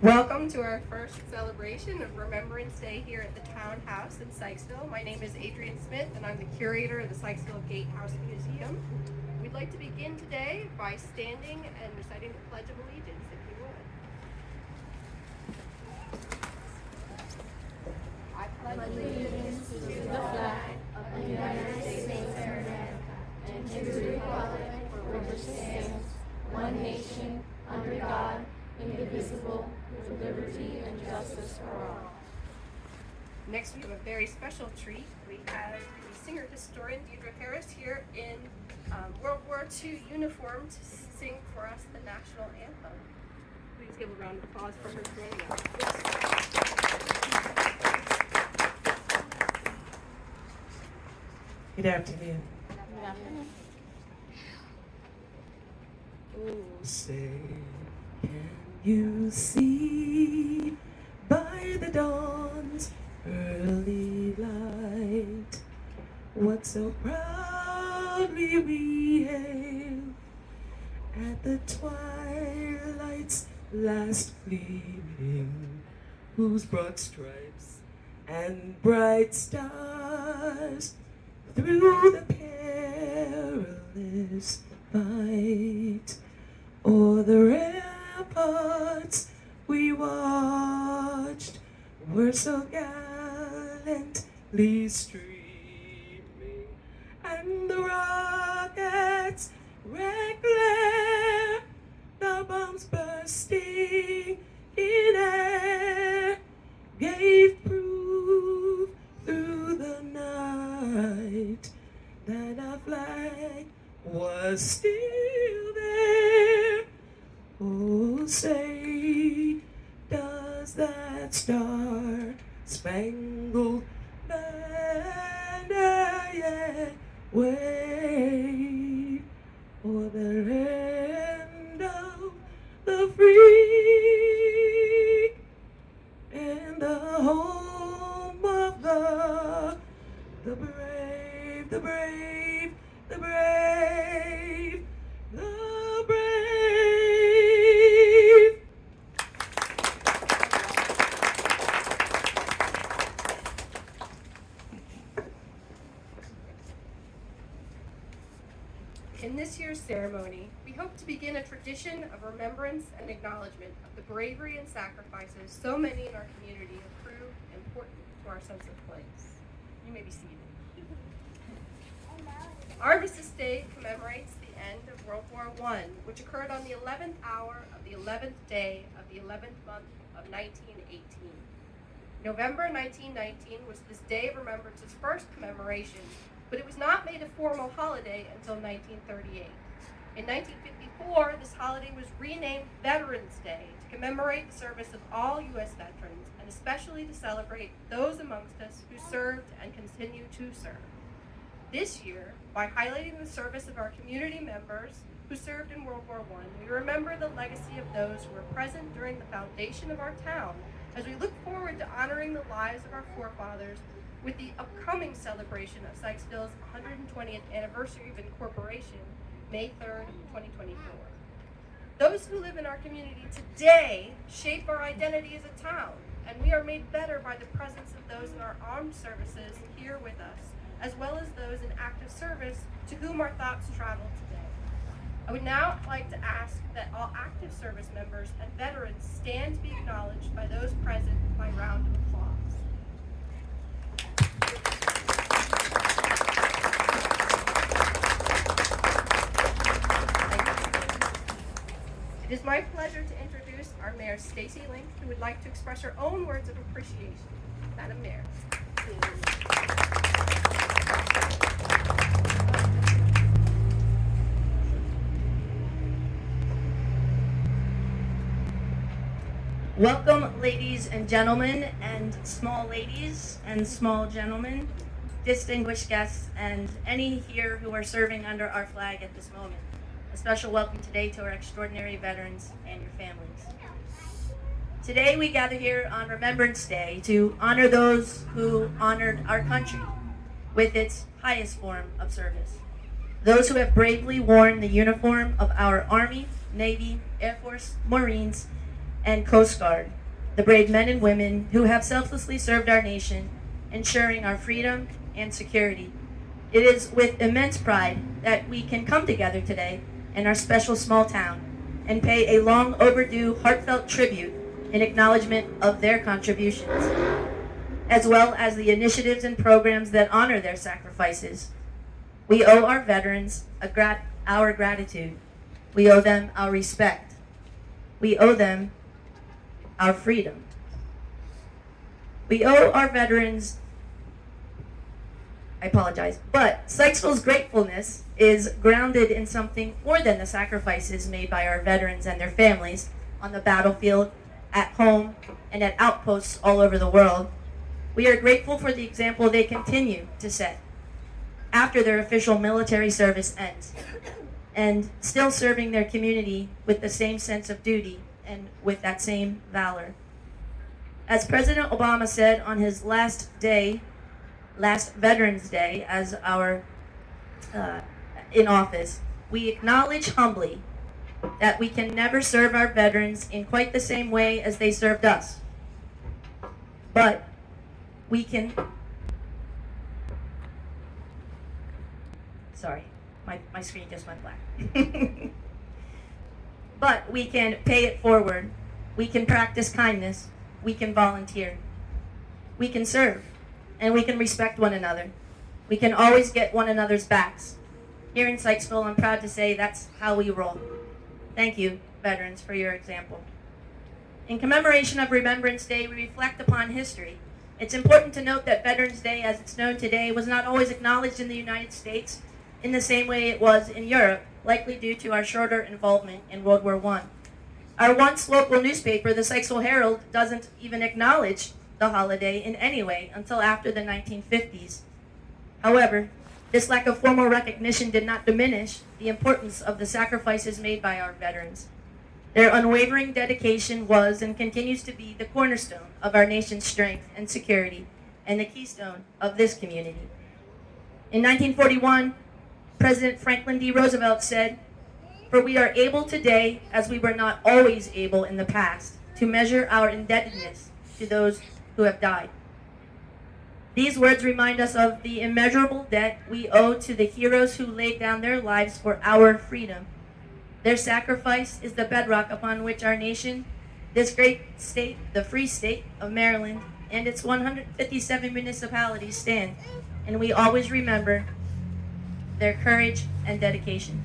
Welcome to our first celebration of Remembrance Day here at the Town House in Sykesville. My name is Adrienne Smith, and I'm the curator of the Sykesville Gatehouse Museum. We'd like to begin today by standing and reciting the Pledge of Allegiance, if you would. I pledge allegiance to the flag of the United States of America and to the republic for which it stands, one nation, under God, indivisible, with liberty and justice for all. Next, we have a very special treat. We have the singer-historian Deirdre here in World War II uniform to sing for us the national anthem. Please give a round of applause for her joining us. Good afternoon. Good afternoon. Say, can you see by the dawn's early light what so proudly we hailed at the twilight's last gleaming, whose broad stripes and bright stars through the perilous fight o'er the ramparts we watched were so gallantly streaming, and the rockets' red glare, the bombs bursting in air, gave proof through the night that our flag was still there. Oh, say, does that star-spangled banner yet wave o'er the land of the free and the home of the brave, the brave, the brave, the brave. In this year's ceremony, we hope to begin a tradition of remembrance and acknowledgement of the bravery and sacrifices so many in our community have proved important to our sense of place. You may be seated. Armistice Day commemorates the end of World War I, which occurred on the 11th hour of the 11th day of the 11th month of 1918. November 1919 was this Day of Remembrance's first commemoration, but it was not made a formal holiday until 1938. In 1954, this holiday was renamed Veterans Day to commemorate the service of all U.S. veterans, and especially to celebrate those amongst us who served and continue to serve. This year, by highlighting the service of our community members who served in World War I, we remember the legacy of those who were present during the foundation of our town as we look forward to honoring the lives of our forefathers with the upcoming celebration of Sykesville's 120th anniversary of incorporation, May 3rd, 2024. Those who live in our community today shape our identity as a town, and we are made better by the presence of those in our armed services here with us, as well as those in active service to whom our thoughts travel today. I would now like to ask that all active service members and veterans stand to be acknowledged by those present by round of applause. It is my pleasure to introduce our Mayor Stacy Link, who would like to express her own words of appreciation. Madam Mayor. Welcome, ladies and gentlemen, and small ladies and small gentlemen, distinguished guests, and any here who are serving under our flag at this moment. A special welcome today to our extraordinary veterans and your families. Today we gather here on Remembrance Day to honor those who honored our country with its highest form of service. Those who have bravely worn the uniform of our Army, Navy, Air Force, Marines, and Coast Guard, the brave men and women who have selflessly served our nation, ensuring our freedom and security. It is with immense pride that we can come together today in our special small town and pay a long overdue heartfelt tribute in acknowledgement of their contributions, as well as the initiatives and programs that honor their sacrifices. We owe our veterans our gratitude. We owe them our respect. We owe them our freedom. We owe our veterans, but Sykesville's gratefulness is grounded in something more than the sacrifices made by our veterans and their families on the battlefield, at home, and at outposts all over the world. We are grateful for the example they continue to set after their official military service ends, and still serving their community with the same sense of duty and with that same valor. As President Obama said on his last Veterans Day as our in office, we acknowledge humbly that we can never serve our veterans in quite the same way as they served us. But we can, sorry, my screen just went black. But we can pay it forward. We can practice kindness. We can volunteer. We can serve. And we can respect one another. We can always get one another's backs. Here in Sykesville, I'm proud to say that's how we roll. Thank you, veterans, for your example. In commemoration of Remembrance Day, we reflect upon history. It's important to note that Veterans Day, as it's known today, was not always acknowledged in the United States in the same way it was in Europe, likely due to our shorter involvement in World War I. Our once local newspaper, the Sykesville Herald, doesn't even acknowledge the holiday in any way until after the 1950s. However, this lack of formal recognition did not diminish the importance of the sacrifices made by our veterans. Their unwavering dedication was and continues to be the cornerstone of our nation's strength and security and the keystone of this community. In 1941, President Franklin D. Roosevelt said, "For we are able today, as we were not always able in the past, to measure our indebtedness to those who have died." These words remind us of the immeasurable debt we owe to the heroes who laid down their lives for our freedom. Their sacrifice is the bedrock upon which our nation, this great state, the free state of Maryland, and its 157 municipalities stand, and we always remember their courage and dedication.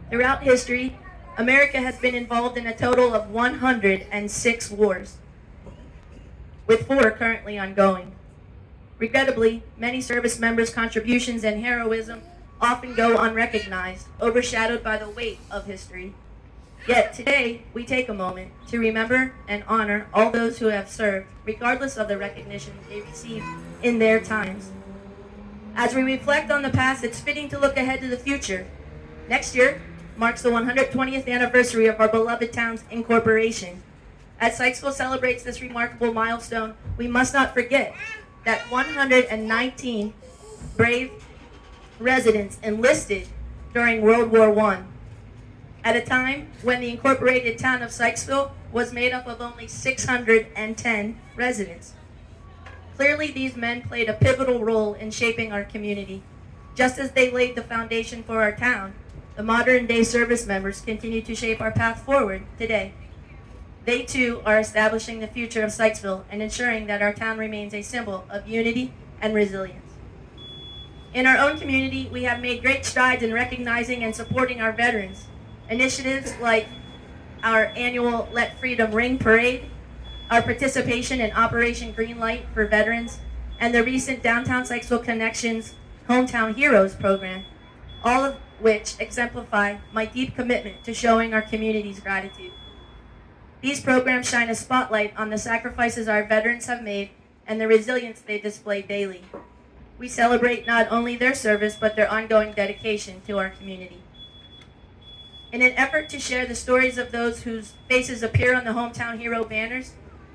Throughout history, America has been involved in a total of 106 wars, with 4 currently ongoing. Regrettably, many service members' contributions and heroism often go unrecognized, overshadowed by the weight of history. Yet today, we take a moment to remember and honor all those who have served, regardless of the recognition they received in their times. As we reflect on the past, it's fitting to look ahead to the future. Next year marks the 120th anniversary of our beloved town's incorporation. As Sykesville celebrates this remarkable milestone, we must not forget that 119 brave residents enlisted during World War I, at a time when the incorporated town of Sykesville was made up of only 610 residents. Clearly, these men played a pivotal role in shaping our community. Just as they laid the foundation for our town, the modern-day service members continue to shape our path forward today. They, too, are establishing the future of Sykesville and ensuring that our town remains a symbol of unity and resilience. In our own community, we have made great strides in recognizing and supporting our veterans. Initiatives like our annual Let Freedom Ring Parade, our participation in Operation Greenlight for veterans, and the recent Downtown Sykesville Connections Hometown Heroes program, all of which exemplify my deep commitment to showing our community's gratitude. These programs shine a spotlight on the sacrifices our veterans have made and the resilience they display daily. We celebrate not only their service, but their ongoing dedication to our community. In an effort to share the stories of those whose faces appear on the Hometown Hero banners,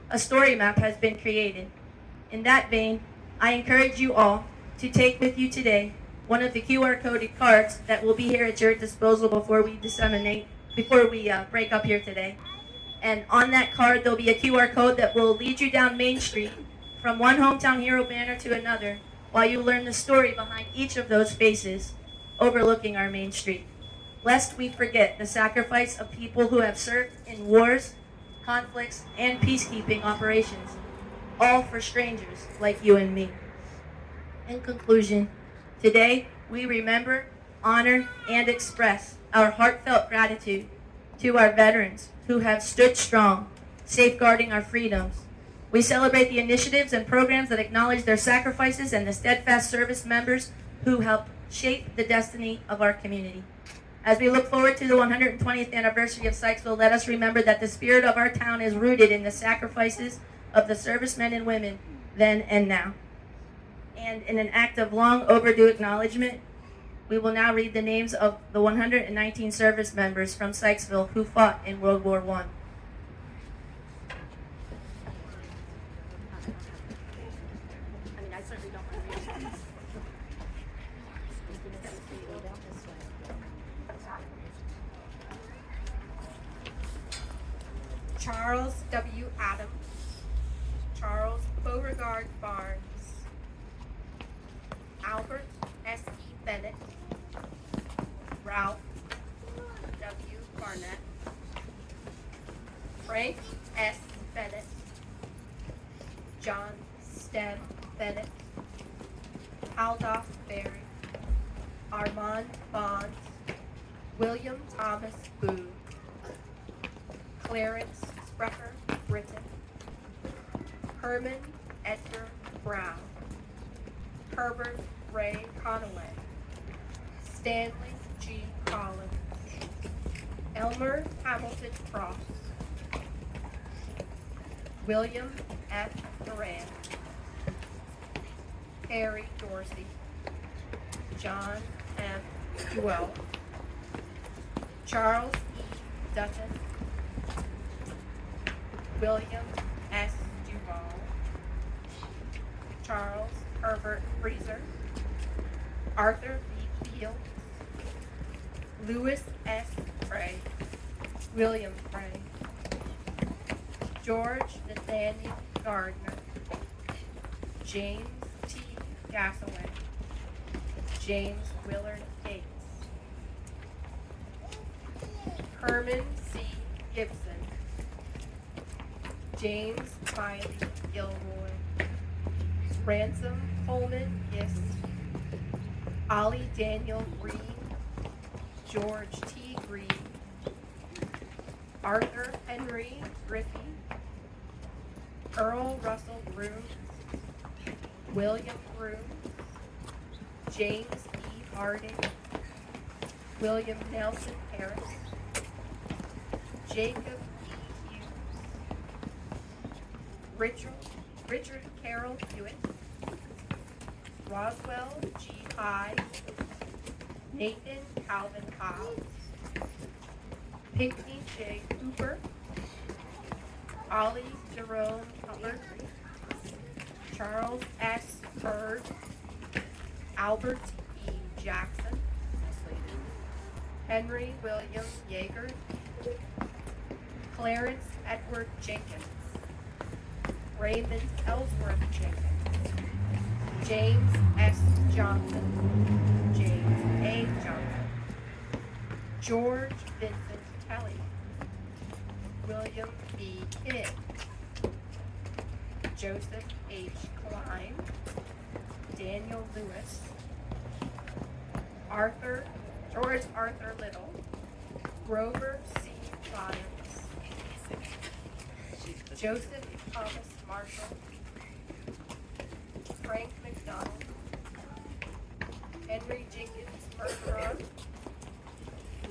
a story map has been created. In that vein, I encourage you all to take with you today one of the QR-coded cards that will be here at your disposal before we break up here today. And on that card, there'll be a QR code that will lead you down Main Street from one hometown hero banner to another while you learn the story behind each of those faces overlooking our Main Street. Lest we forget the sacrifice of people who have served in wars, conflicts, and peacekeeping operations, all for strangers like you and me. In conclusion, today we remember, honor, and express our heartfelt gratitude to our veterans who have stood strong, safeguarding our freedoms. We celebrate the initiatives and programs that acknowledge their sacrifices and the steadfast service members who help shape the destiny of our community. As we look forward to the 120th anniversary of Sykesville, let us remember that the spirit of our town is rooted in the sacrifices of the servicemen and women then and now. And in an act of long overdue acknowledgement, we will now read the names of the 119 service members from Sykesville who fought in World War I. Charles W. Adams, Charles Beauregard Barnes, Albert S. E. Bennett, Ralph W. Barnett, Frank S. Bennett, John Stem Bennett, Haldolph Berry, Armand Bond, William Thomas Booth, Clarence Sprecher Britton, Herman Edgar Brown, Herbert Ray Conaway, Stanley G. Collins, Elmer Hamilton Cross, William F. Moran, Harry Dorsey, John M. Jewell, Charles E. Dutton, William S. Duval, Charles Herbert Freezer, Arthur B. Fields, Louis S. Frey, William Frey, George Nathaniel Gardner, James T. Gassaway, James Willard Gates, Herman C. Gibson, James Miley Gilroy, Ransom Coleman Gist, Ollie Daniel Green, George T. Green, Arthur Henry Griffey, Earl Russell Groom, William Groom, James E. Harding, William Nelson Harris, Jacob E. Hughes, Richard Carroll Hewitt, Roswell G. Hyde, Nathan Calvin Hobbs, Pinckney J. Cooper, Ollie Jerome Hubbard, Charles S. Bird, Albert E. Jackson, Henry William Yeager, Clarence Edward Jenkins, Raymond Ellsworth Jenkins, James S. Johnson, James A. Johnson, George Vincent Kelly, William B. Kidd, Joseph H. Klein, Daniel Lewis, George Arthur Little, Grover C. Lyons, Joseph Thomas Marshall, Frank McDonald, Henry Jenkins Bergeron,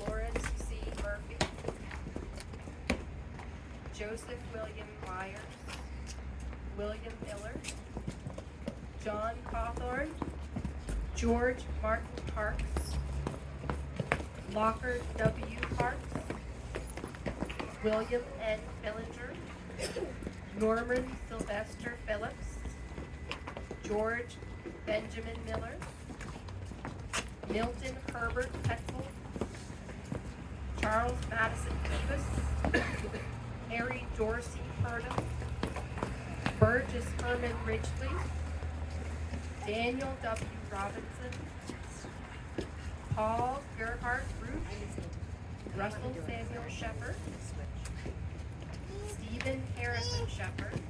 Lawrence C. Murphy, Joseph William Myers, William Miller, John Cawthorn, George Martin Parks, Locker W. Parks, William N. Fillinger, Norman Sylvester Phillips, George Benjamin Miller, Milton Herbert Petzel, Charles Madison Davis, Harry Dorsey Purdom, Burgess Herman Ridgely, Daniel W. Robinson, Paul Gerhardt Root, Russell Samuel Shepard, Stephen Harrison Shepard,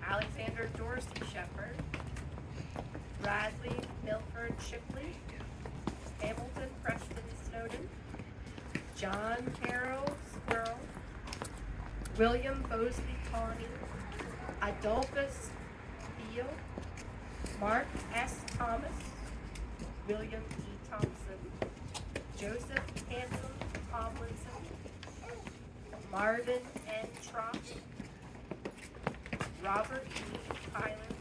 Alexander Dorsey Shepard, Bradley Milford Shipley, Hamilton Preston Snowden, John Carroll Squirrel, William Bosley Tawney, Adolphus Beal, Mark S. Thomas, William E. Thompson, Joseph Hanson Tomlinson, Marvin N. Trott, Robert E. Tyler,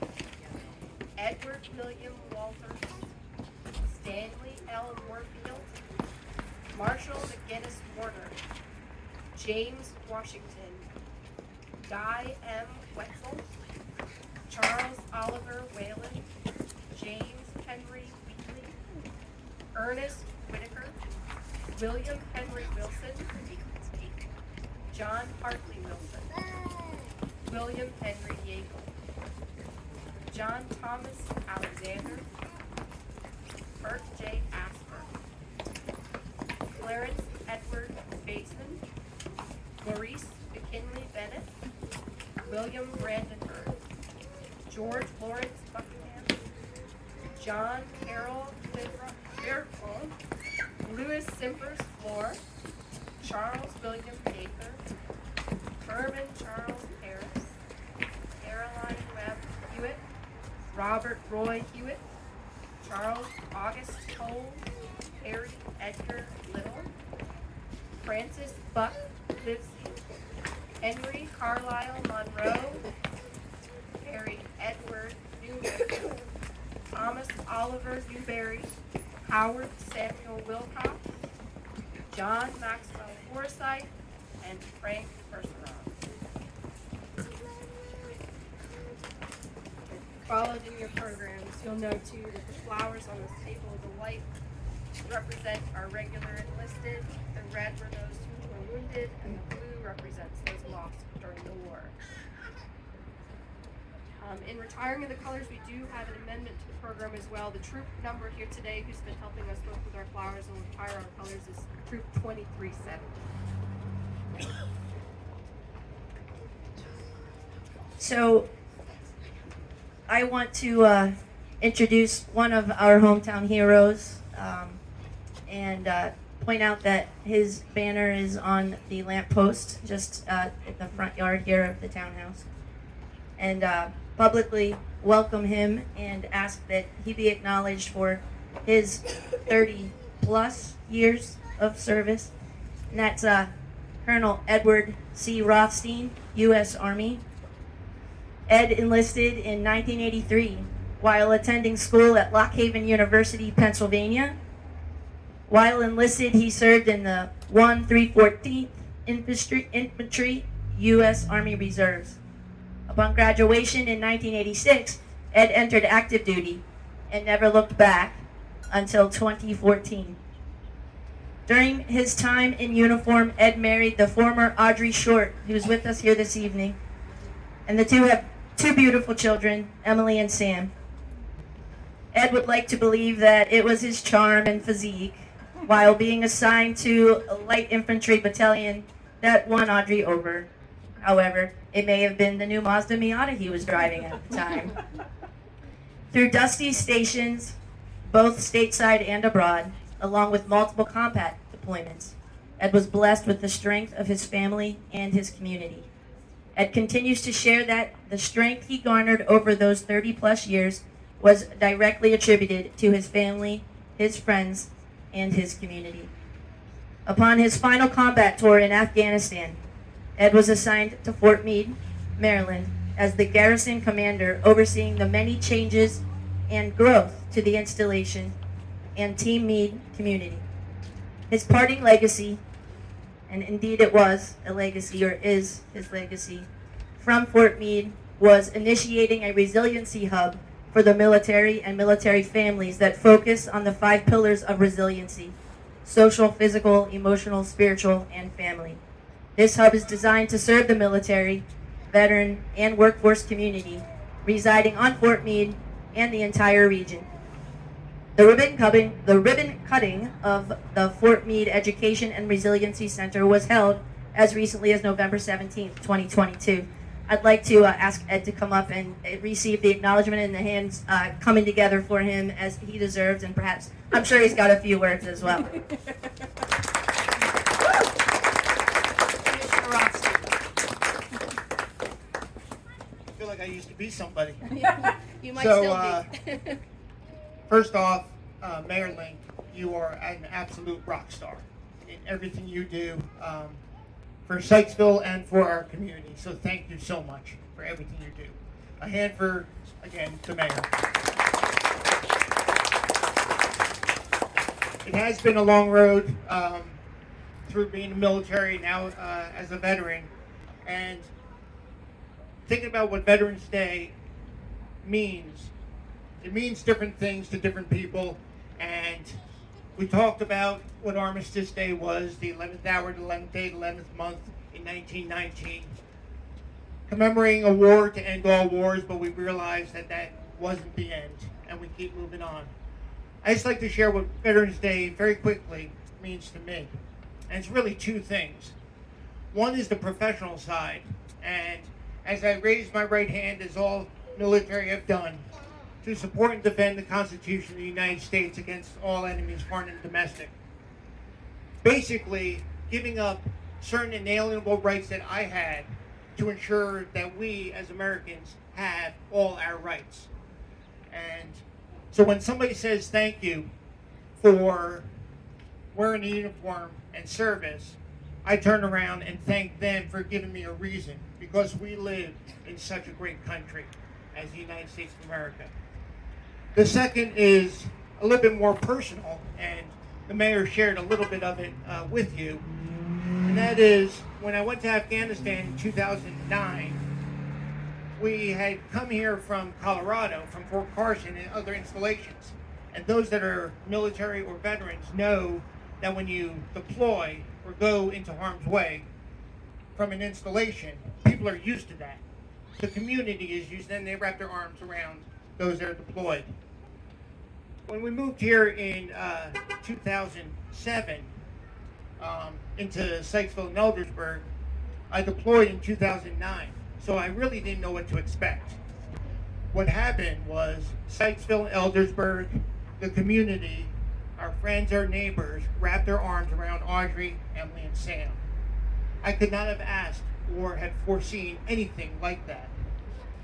Edward William Walters, Stanley L. Warfield, Marshall McGinnis Warner, James Washington, Guy M. Wetzel, Charles Oliver Whalen, James Henry Wheatley, Ernest Whitaker, William Henry Wilson, John Hartley Wilson, William Henry Yeagle, John Thomas Alexander, Bert J. Asper, Clarence Edward Bateman, Maurice McKinley Bennett, William Brandenburg, George Lawrence Buckingham, John Carroll Fairclough, Louis Simpers Floor, Charles William Gaither, Herman Charles Harris, Caroline Webb Hewitt, Robert Roy Hewitt, Charles August Cole, Harry Edgar Little, Francis Buck Livesey, Henry Carlisle Monroe, Harry Edward Newman, Thomas Oliver Newberry, Howard Samuel Wilcox, John Maxwell Forsythe, and Frank Perseron. Followed in your programs, you'll note too that the flowers on this table, the white represent our regular enlisted, the red were those who were wounded, and the blue represents those lost during the war. In retiring of the colors, we do have an amendment to the program as well. The troop number here today, who's been helping us both with our flowers and retire our colors, is Troop 2370. So, I want to introduce one of our hometown heroes and point out that his banner is on the lamppost just at the front yard here of the townhouse. And publicly welcome him and ask that he be acknowledged for his 30 plus years of service. And that's Colonel Edward C. Rothstein, U.S. Army. Ed enlisted in 1983 while attending school at Lock Haven University, Pennsylvania. While enlisted, he served in the 1-314th Infantry, U.S. Army Reserves. Upon graduation in 1986, Ed entered active duty and never looked back until 2014. During his time in uniform, Ed married the former Audrey Short, who's with us here this evening, and the two have two beautiful children, Emily and Sam. Ed would like to believe that it was his charm and physique, while being assigned to a light infantry battalion, that won Audrey over. However, it may have been the new Mazda Miata he was driving at the time. Through dusty stations, both stateside and abroad, along with multiple combat deployments, Ed was blessed with the strength of his family and his community. Ed continues to share that the strength he garnered over those 30 plus years was directly attributed to his family, his friends, and his community. Upon his final combat tour in Afghanistan, Ed was assigned to Fort Meade, Maryland, as the garrison commander overseeing the many changes and growth to the installation and Team Meade community. His parting legacy, and indeed it was a legacy, or is his legacy, from Fort Meade was initiating a resiliency hub for the military and military families that focus on the 5 pillars of resiliency: social, physical, emotional, spiritual, and family. This hub is designed to serve the military, veteran, and workforce community residing on Fort Meade and the entire region. The ribbon cutting of the Fort Meade Education and Resiliency Center was held as recently as November 17th, 2022. I'd like to ask Ed to come up and receive the acknowledgement and the hands coming together for him as he deserves, and perhaps, I'm sure he's got a few words as well. Commissioner Rothstein. I feel like I used to be somebody. You might So, still be. First off, Mayor Link, you are an absolute rock star in everything you do for Sykesville and for our community. So thank you so much for everything you do. A hand for, again, the mayor. It has been a long road through being in the military, now as a veteran, and thinking about what Veterans Day means. It means different things to different people, and we talked about what Armistice Day was, the 11th hour, the 11th day, the 11th month in 1919, commemorating a war to end all wars, but we realized that that wasn't the end, and we keep moving on. I just like to share what Veterans Day very quickly means to me, and it's really two things. One is the professional side, and as I raise my right hand, as all military have done, to support and defend the Constitution of the United States against all enemies, foreign and domestic. Basically, giving up certain inalienable rights that I had to ensure that we as Americans have all our rights. And so when somebody says thank you for wearing a uniform and service, I turn around and thank them for giving me a reason, because we live in such a great country as the United States of America. The second is a little bit more personal, and the mayor shared a little bit of it with you, and that is when I went to Afghanistan in 2009, we had come here from Colorado, from Fort Carson and other installations, and those that are military or veterans know that when you deploy or go into harm's way from an installation, people are used to that. The community is used, and they wrap their arms around those that are deployed. When we moved here in 2007 into Sykesville and Eldersburg, I deployed in 2009, so I really didn't know what to expect. What happened was Sykesville, Eldersburg, the community, our friends, our neighbors, wrapped their arms around Audrey, Emily, and Sam. I could not have asked or have foreseen anything like that.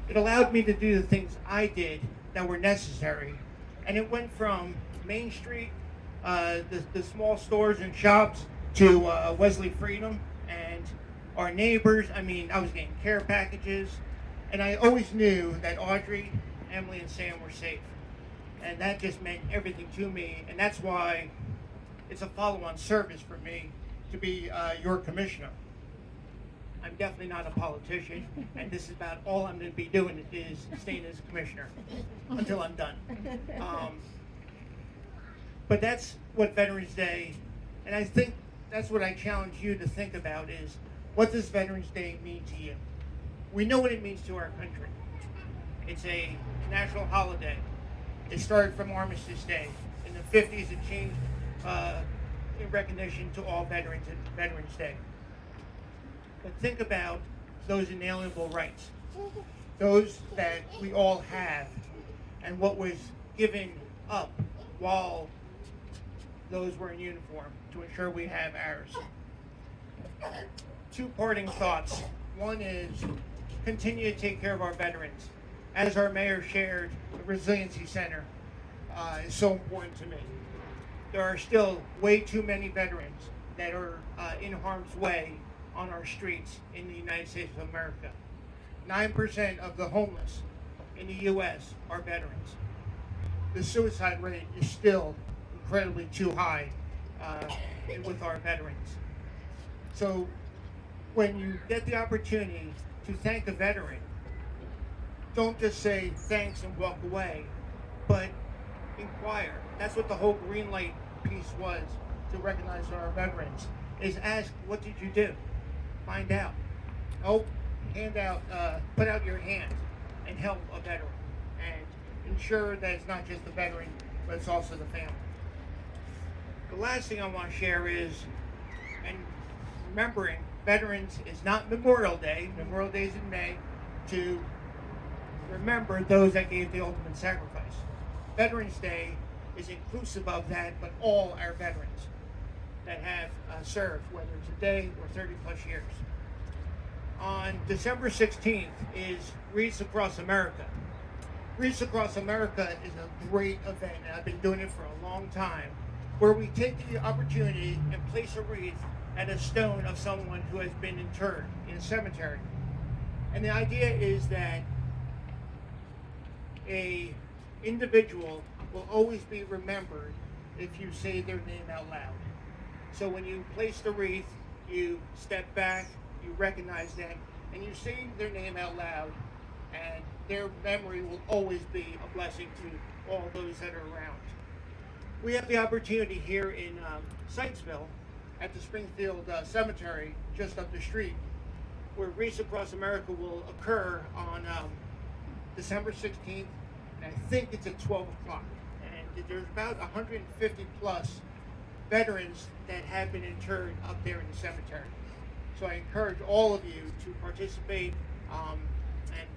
It allowed me to do the things I did that were necessary. And it went from Main Street, the small stores and shops, to Wesley Freedom and our neighbors. I mean, I was getting care packages. And I always knew that Audrey, Emily, and Sam were safe. And that just meant everything to me. And that's why it's a follow-on service for me to be your commissioner. I'm definitely not a politician, and this is about all I'm going to be doing is staying as commissioner until I'm done. But that's what Veterans Day, and I think that's what I challenge you to think about is, what does Veterans Day mean to you? We know what it means to our country. It's a national holiday. It started from Armistice Day. In the 50s, it changed in recognition to all veterans at Veterans Day. But think about those inalienable rights, those that we all have, and what was given up while those were in uniform to ensure we have ours. Two parting thoughts. One is continue to take care of our veterans. As our mayor shared, the Resiliency Center is so important to me. There are still way too many veterans that are in harm's way on our streets in the United States of America. 9% of the homeless in the U.S. are veterans. The suicide rate is still incredibly too high with our veterans. So when you get the opportunity to thank a veteran, don't just say thanks and walk away, but inquire. That's what the whole green light piece was, to recognize our veterans, is ask, what did you do? find out. Oh, put out your hand and help a veteran, and ensure that it's not just the veteran, but it's also the family. The last thing I want to share is, and remembering, Veterans is not Memorial Day. Memorial Day is in May, to remember those that gave the ultimate sacrifice. Veterans Day is inclusive of that, but all our veterans that have served, whether it's a day or 30 plus years. On December 16th is Wreaths Across America. Wreaths Across America is a great event, and I've been doing it for a long time, where we take the opportunity and place a wreath at a stone of someone who has been interred in a cemetery. And the idea is that a individual will always be remembered if you say their name out loud. So when you place the wreath, you step back, you recognize them, and you say their name out loud, and their memory will always be a blessing to all those that are around. We have the opportunity here in Sykesville at the Springfield Cemetery, just up the street, where Wreaths Across America will occur on December 16th, and I think it's at 12 o'clock. And there's about 150 plus veterans that have been interred up there in the cemetery. So I encourage all of you to participate and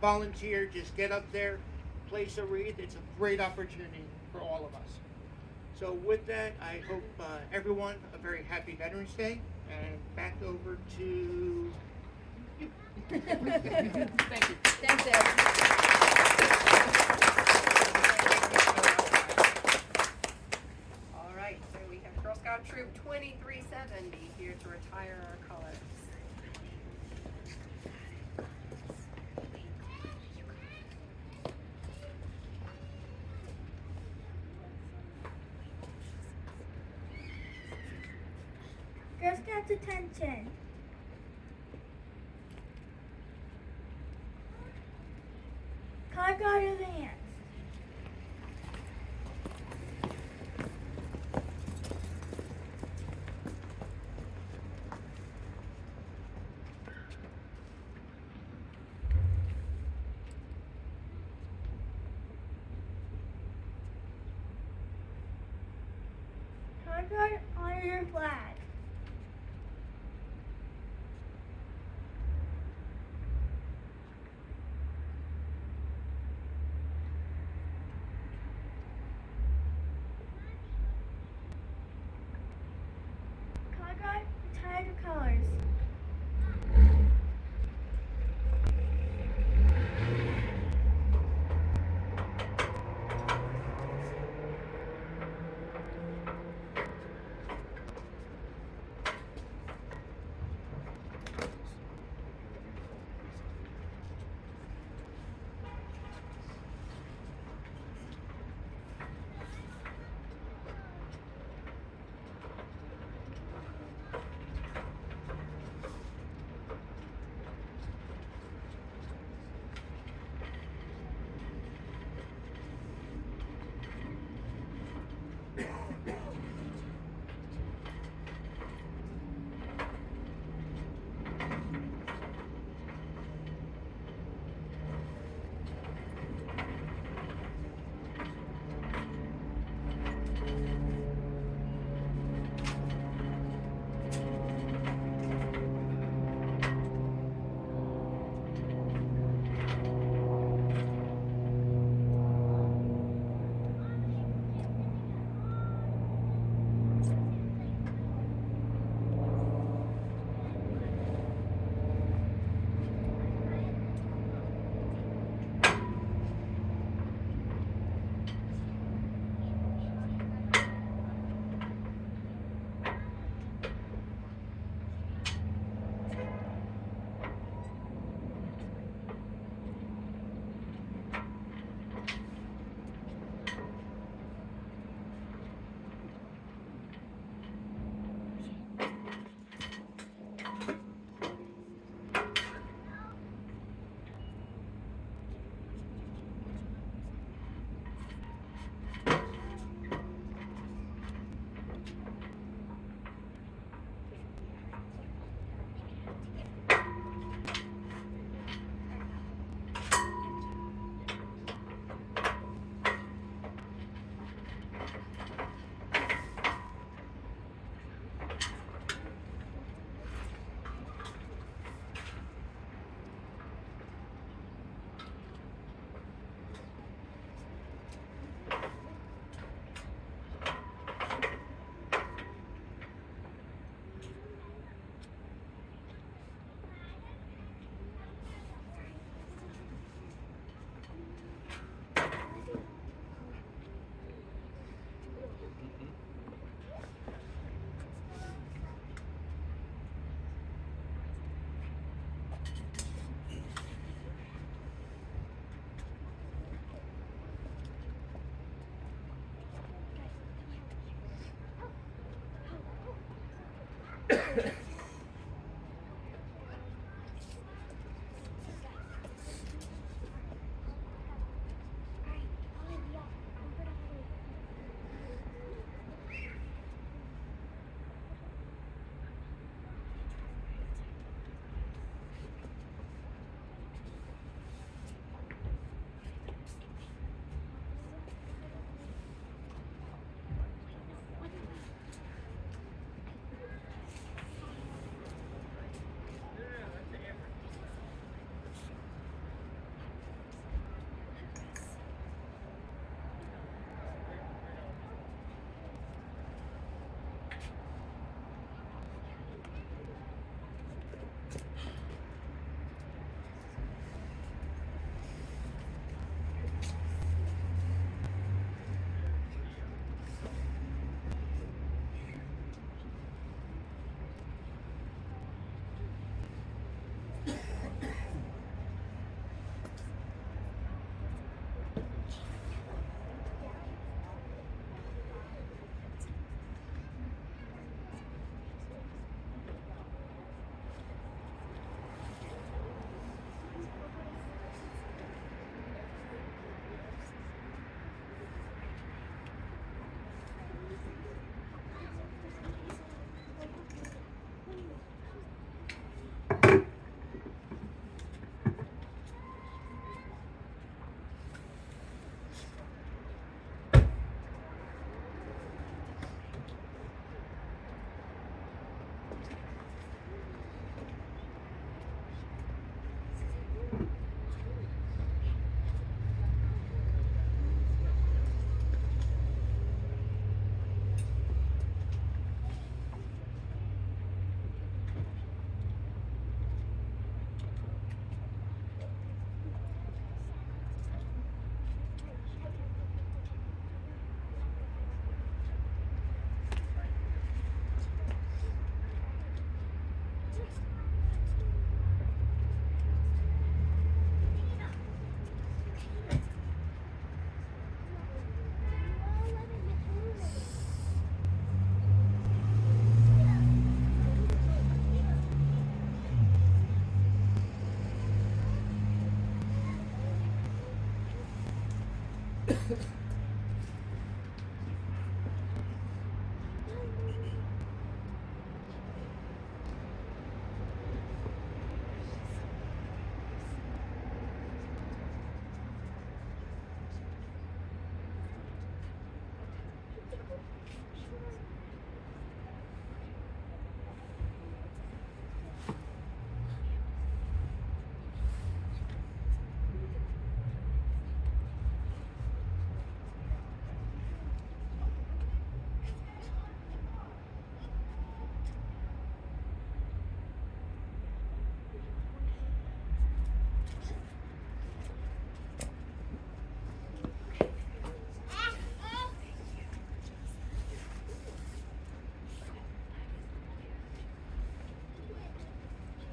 volunteer. Just get up there, place a wreath. It's a great opportunity for all of us. So with that, I hope everyone a very happy Veterans Day, and back over to you. Thank you. Thanks, Ed. All right, so we have Girl Scout Troop 2370 here to retire our colors. Girl Scouts attention. Color guard advance. Color guard, honor your flag. Color guard, retire your colors.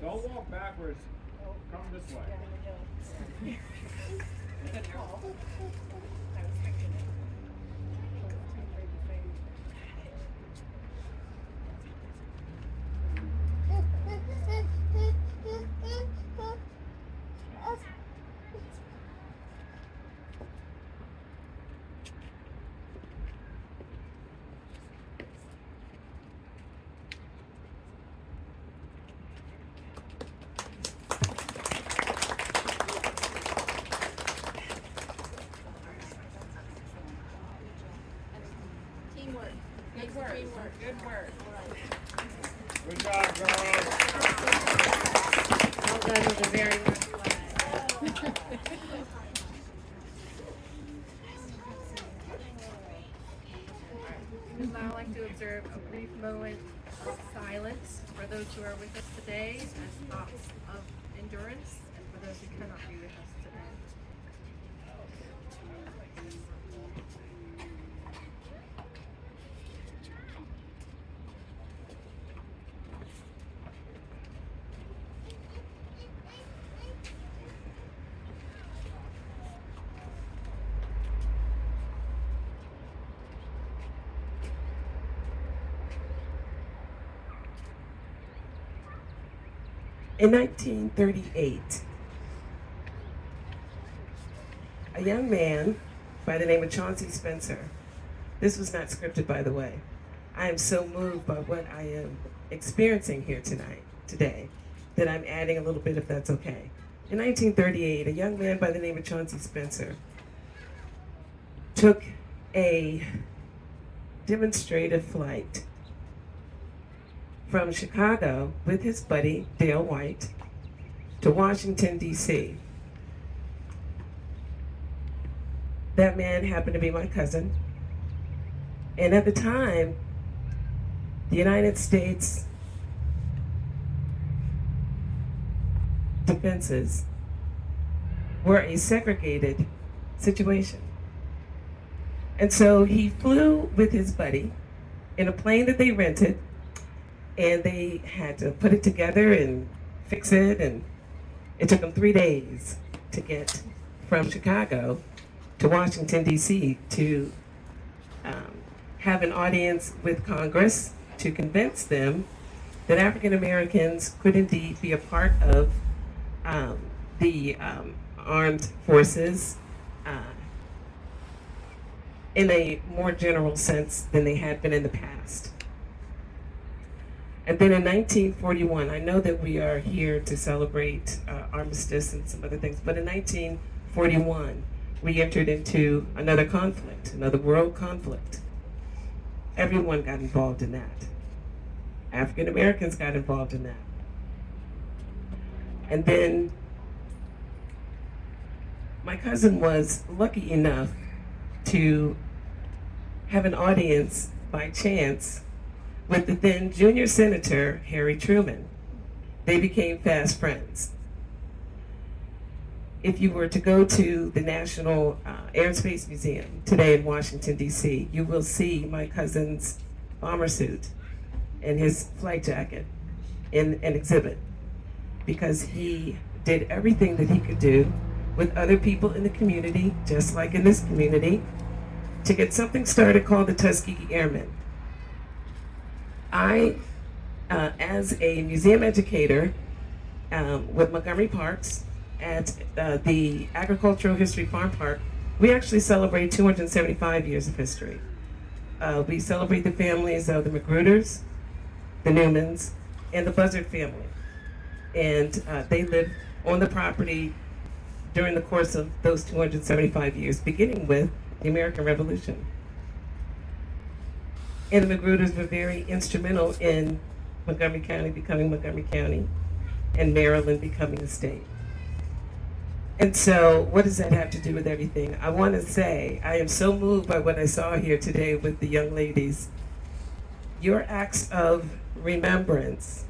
Don't walk backwards. Come this way. Good work. Good job, girls. Well done with a very good flag. We'd now like to observe a brief moment of silence for those who are with us today as thoughts of endurance, and for those who cannot be with us today. In 1938, a young man by the name of Chauncey Spencer, this was not scripted, by the way. I am so moved by what I am experiencing here today, that I'm adding a little bit if that's okay. In 1938, a young man by the name of Chauncey Spencer took a demonstrative flight from Chicago with his buddy Dale White to Washington, D.C. That man happened to be my cousin. And at the time, the United States defenses were a segregated situation. And so he flew with his buddy in a plane that they rented, and they had to put it together and fix it, and it took them 3 days to get from Chicago to Washington, D.C. to have an audience with Congress to convince them that African Americans could indeed be a part of the armed forces in a more general sense than they had been in the past. And then in 1941, I know that we are here to celebrate armistice and some other things, but in 1941, we entered into another conflict, another world conflict. Everyone got involved in that. African Americans got involved in that. And then my cousin was lucky enough to have an audience by chance with the then junior senator, Harry Truman. They became fast friends. If you were to go to the National Air and Space Museum today in Washington, D.C., you will see my cousin's bomber suit and his flight jacket in an exhibit, because he did everything that he could do with other people in the community, just like in this community, to get something started called the Tuskegee Airmen. I, as a museum educator with Montgomery Parks at the Agricultural History Farm Park we actually celebrate 275 years of history. We celebrate the families of the Magruders, the Newmans, and the Buzzard family. And they lived on the property during the course of those 275 years, beginning with the American Revolution. And the Magruders were very instrumental in Montgomery County becoming Montgomery County and Maryland becoming a state. And so, what does that have to do with everything? I want to say, I am so moved by what I saw here today with the young ladies. Your acts of remembrance,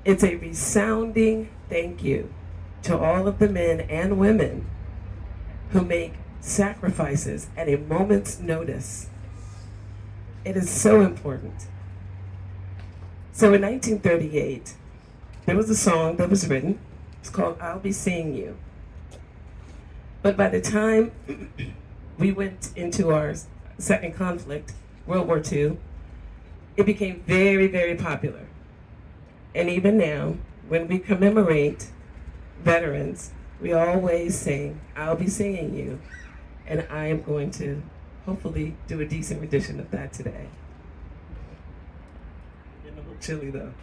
it's a resounding thank you to all of the men and women who make sacrifices at a moment's notice. It is so important. So in 1938, there was a song that was written. It's called I'll Be Seeing You. But by the time we went into our second conflict, World War II, it became very, very popular. And even now, when we commemorate veterans, we always sing, I'll be seeing you. And I am going to hopefully do a decent rendition of that today. Getting a little chilly though.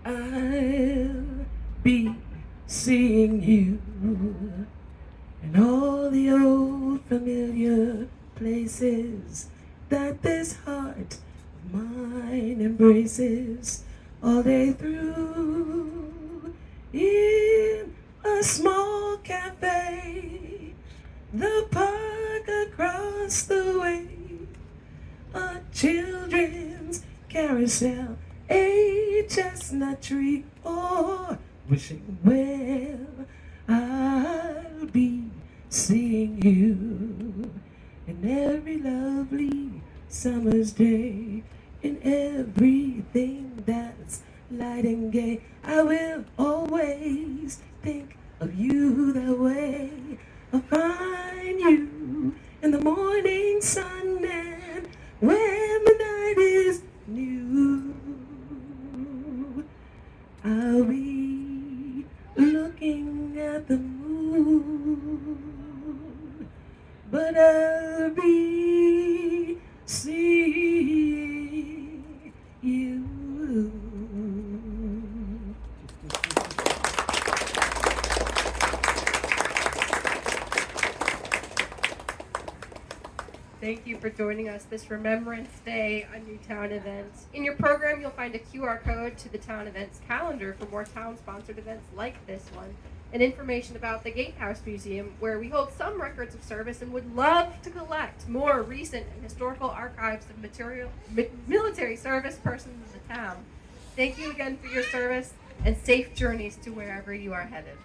I'll be seeing you in all the old familiar places that this heart of mine embraces all day through. In a small cafe, the park across the way, a children's carousel, a chestnut tree, or wishing well, I'll be seeing you in every lovely summer's day, in everything that's light and gay. I will always think of you that way. I'll find you in the morning sun, and when the night is new, I'll be looking at the moon, but I'll be seeing you. Thank you for joining us this Remembrance Day on Newtown Events. In your program, you'll find a QR code to the Town Events calendar for more town-sponsored events like this one, and information about the Gatehouse Museum, where we hold some records of service and would love to collect more recent and historical archives of military service persons in the town. Thank you again for your service, and safe journeys to wherever you are headed.